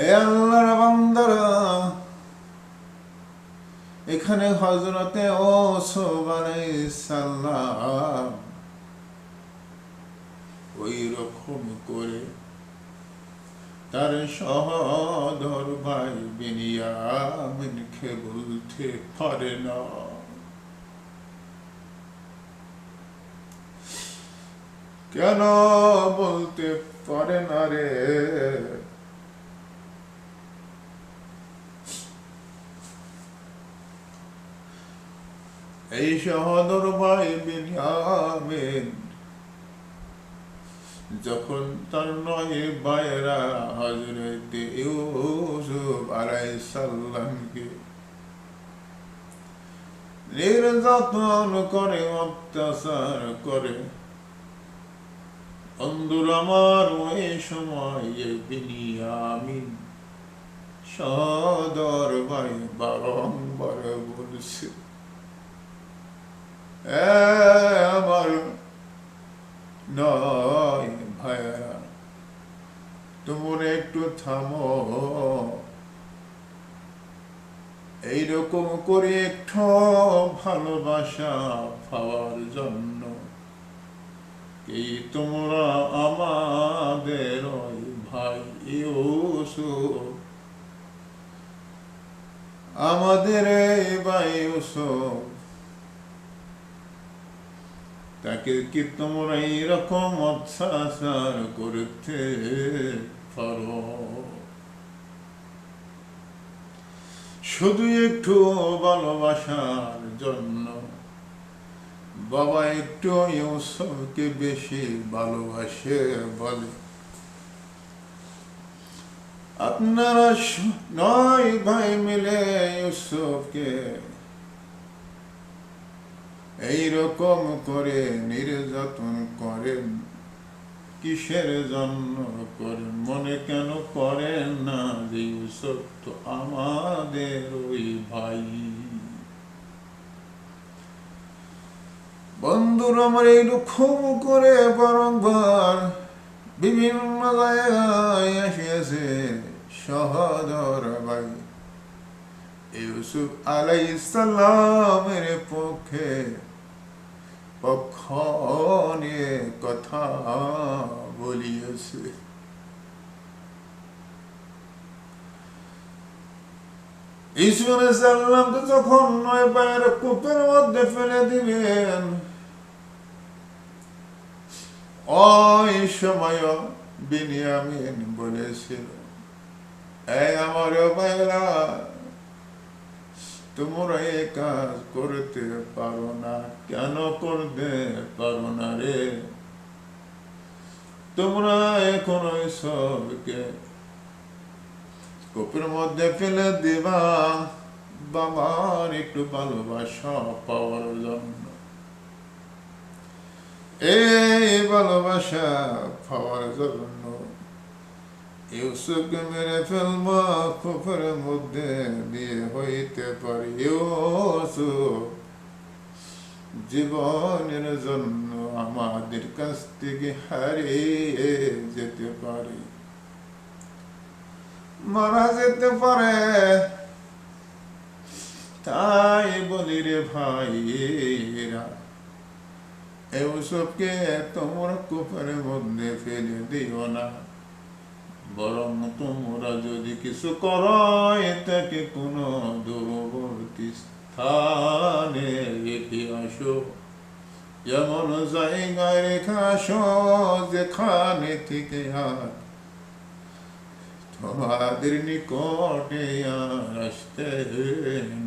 এ আল্লাহর বান্দারা, এখানে হযরতে ইউসুফ আলাইহিস সালাম ওই রকম করে তার সহোদর ভাই বিনিয়ামিনকে বলতে পারে না। কেন বলতে পারে না রে? এই সহোদর ভাই বিনিয়ামিন যখন তার নয় ভাইয়েরা হযরতে ইউসুফ আলাইহিস সালামকে নির্যাতন করে, অত্যাচার করে, বন্ধুরা আমার, ওই সময় বিনিয়ামিন সহোদর ভাই বারংবার বলছে, আমার নয় ভাইয়েরা, তোমরা একটু থামো, এইরকম করে একটু ভালোবাসা পাওয়ার জন্য কি তোমরা আমাদের ওই ভাই ইউসুফ, আমাদের এই ভাই ইউসুফ, তাকে কি তোমরা এইরকম অত্যাচার করতে পারো? শুধু একটু ভালোবাসার জন্য বাবা একটু ইউসুফকে বেশি ভালোবাসে বলে। আপনারা 9 ভাই মিলে ইউসুফকে এইরকম করে নির্যাতন করেন, কিসের জন্য করেন? মনে কেন করেন না যে ইউসুফ তো আমাদের ওই ভাই? বন্ধুরা আমার, এইরকম করে বারংবার বিভিন্ন জায়গায় আসিয়াছে সহোদর ভাই ইউসুফ আলাইহিস সালামের পক্ষ নিয়ে কথা বলিয়েছে। ইউসুফ আলাইহিস সালামকে যখন 9 ভাইয়ের কূপের মধ্যে ফেলে দিবেন, ওই সময় বিনিয়ামিন বলেছিল, এই আমার ভাইরা, তোমরা এই কাজ করতে পারো না। কেন করতে পারো না রে? তোমরা এখন ইউসুফকে কূপের মধ্যে ফেলে দিবা বাবার একটু ভালোবাসা পাওয়ার জন্য। এই ভালোবাসা পাওয়ার জন্য ইউসুফকে মেরে ফেলবা কূপের মধ্যে দিয়ে হইতে পারে ইউসুফ জীবনের জন্য আমাদের কাছ থেকে হারিয়ে যেতে পারে, মারা যেতে পারে। তাই বলি রে ভাইরা, ইউসুফকে তোমরা কূপের মধ্যে ফেলে দিও না, বরং তোমরা যদি কিছু করো এটাকে কোনো দূরবর্তী স্থানে রেখে আসো, এমন জায়গায় রেখে আসো যেখানে থেকে আর তোমাদের নিকটে আর আসতে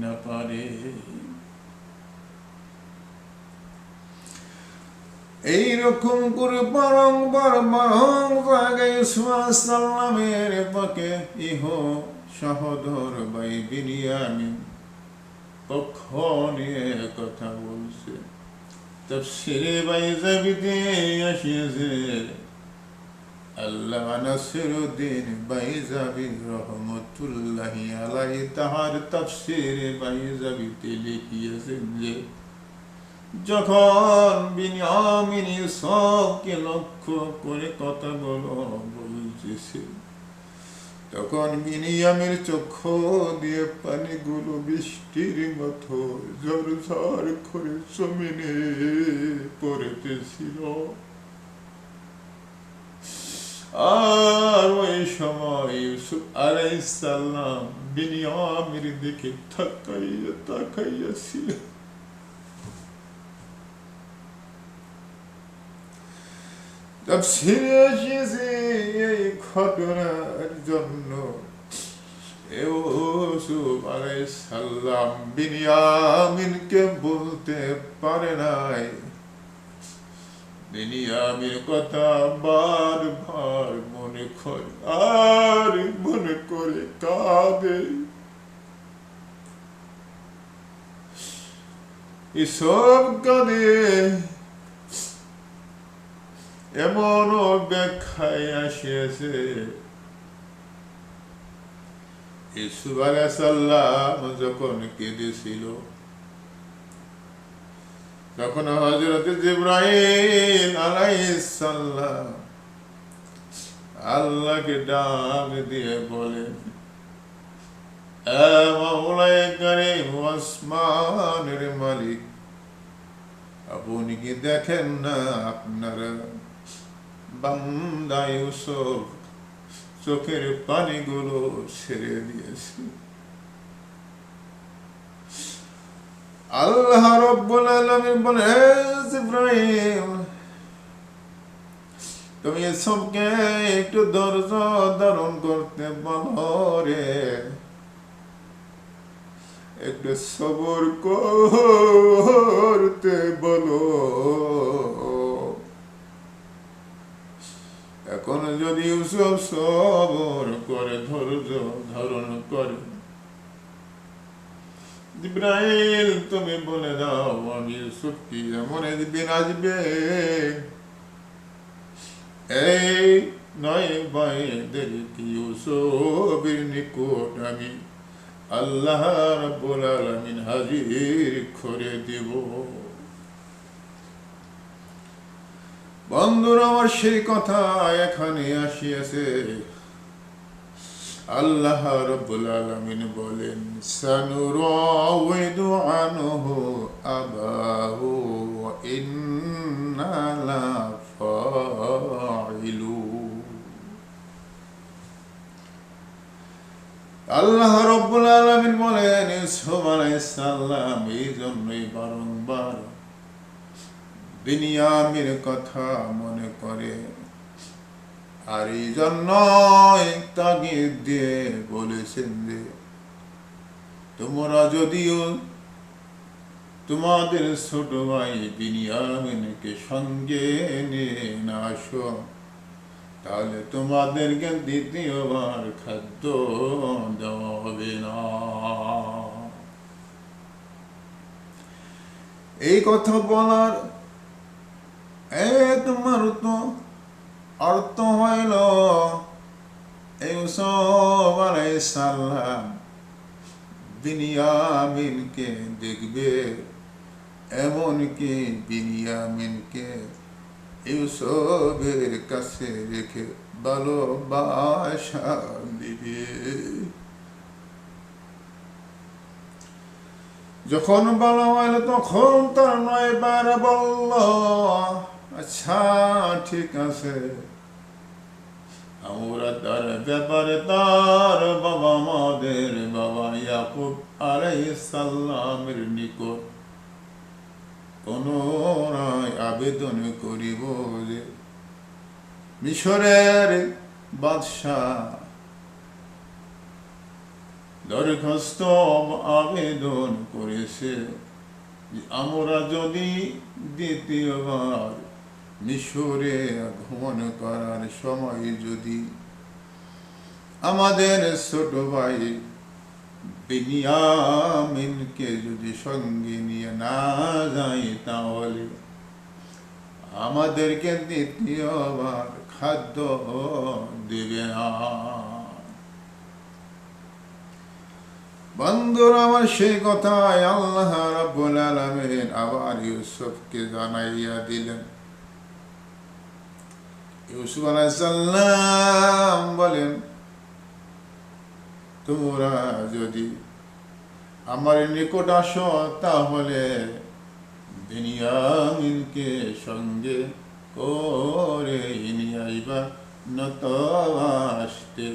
না পারে। এইরকম করে বারংবার ইউসুফ আলাইহিস সালামের পক্ষে ইহ সহোদর ভাই বিনিয়ামিন পক্ষ নিয়ে কথা বলছে। তাফসীরে বাইজাবিতে আসিয়াছে, আল্লামা নাসিরউদ্দিন বাইজাবি রহমাতুল্লাহি আলাইহি তাহার তাফসীরে বাইজাবিতে লিখিয়েছেন যে, যখন বিনিয়ামিন ইউসুফকে লক্ষ্য করে কথাগুলো বলতেছে, তখন বিনিয়ামের চক্ষু দিয়ে পানিগুলো বৃষ্টির মতো ঝরঝর করে জমিনে পড়তেছিল। আর ওই সময় ইউসুফ আলাইহিস সালাম বিনিয়ামের দিকে তাকাইয়া তাকাইয়াছিল। তাফসীরে এসেছে এই ঘটনার জন্য ইউসুফ আলাইহিস সালাম বিনিয়ামিনকে বলতে পারে নাই। বিনিয়ামিনের কথা বারবার মনে করে আর মনে করে কাঁদে। এসব কাঁদে এমনও ব্যাখ্যায় আসিয়াছে ইউসুফ আলাইহিস সালাম যখন কেঁদেছিল তখন হযরত জিবরাইল আলাইহিস সালাম আল্লাহকে ডাক দিয়ে বলেন, এ মাওলায়ে কারীম আসমানের মালিক, আপনি কি দেখেন না আপনার বান্দা ইউসুফ চোখের পানিগুলো ছেড়ে দিয়েছে। আল্লাহ রাব্বুল আলামিন বলেন, হে জিবরাইল, তুমি সবকে একটু ধৈর্য ধারণ করতে বলো রে, একটু সবর করতে বলো। এখন যদি ইউসুফ সবর করে ধৈর্য ধারণ করে, জিবরাইল তুমি বলে দাও আমি ইউসুফ কি এমন একদিন আসবে এই নয় ভাইদের কি ইউসুফের নিকট আমি আল্লাহ রাব্বুল আলামিন হাজির করে দেব। বন্ধুরা আমার সেই কথা এখানে আসিয়াছে। আল্লাহ রাব্বুল আলামিন বলেন, সানুরাউইদু আনহু আবাহু ওয়া ইন্না লাফাইলুন। আল্লাহ রাব্বুল আলামিন বলেন, ইউসুফ আলাইহিস সালাম এই জন্যই বারংবার বিনিয়ামের কথা মনে করে আর এই জন্য তাগিদ দিয়ে বলেছেন যে তোমরা যদিও তোমাদের ছোট ভাই বিনিয়ামিনকে সঙ্গে নিয়ে না আসো, তাহলে তোমাদেরকে দ্বিতীয়বার খাদ্য দেওয়া হবে না। এই কথা বলার তোমার তো অর্থ হইল ইউসুফ আলাইহিস সালাম বিনিয়ামিনকে দেখবে, এমনকি বিনিয়ামিনকে ইউসুফের কাছে রেখে ভালোবাসা দিবে। যখন বলা হইল তখন তার 9 বার বলল, আচ্ছা ঠিক আছে, আমরা তার ব্যাপারে তার বাবা আমাদের বাবা ইয়াকুব আলাইহিস সালামের নিকট পুনরায় আবেদন করিব যে মিশরের বাদশাহ দরখাস্ত আবেদন করেছে যে আমরা যদি দ্বিতীয়বার মিশরে আগমন করার সময় যদি আমাদের ছোট ভাই বিনিয়ামিনকে যদি সঙ্গে নিয়ে না যাই তাহলে আমাদেরকে দ্বিতীয়বার খাদ্য দেবে না। বন্ধুরা আমার সেই কথায় আল্লাহ রাব্বুল আলামিন আবার ইউসুফকে জানাইয়া দিলেন। ইউসুফ আলাইহিস সালাম বলেন, তোমরা যদি আমার নিকট আসো তাহলে বিনিয়ামিনকে সঙ্গে করে নিয়ে আইবা, নত আসতে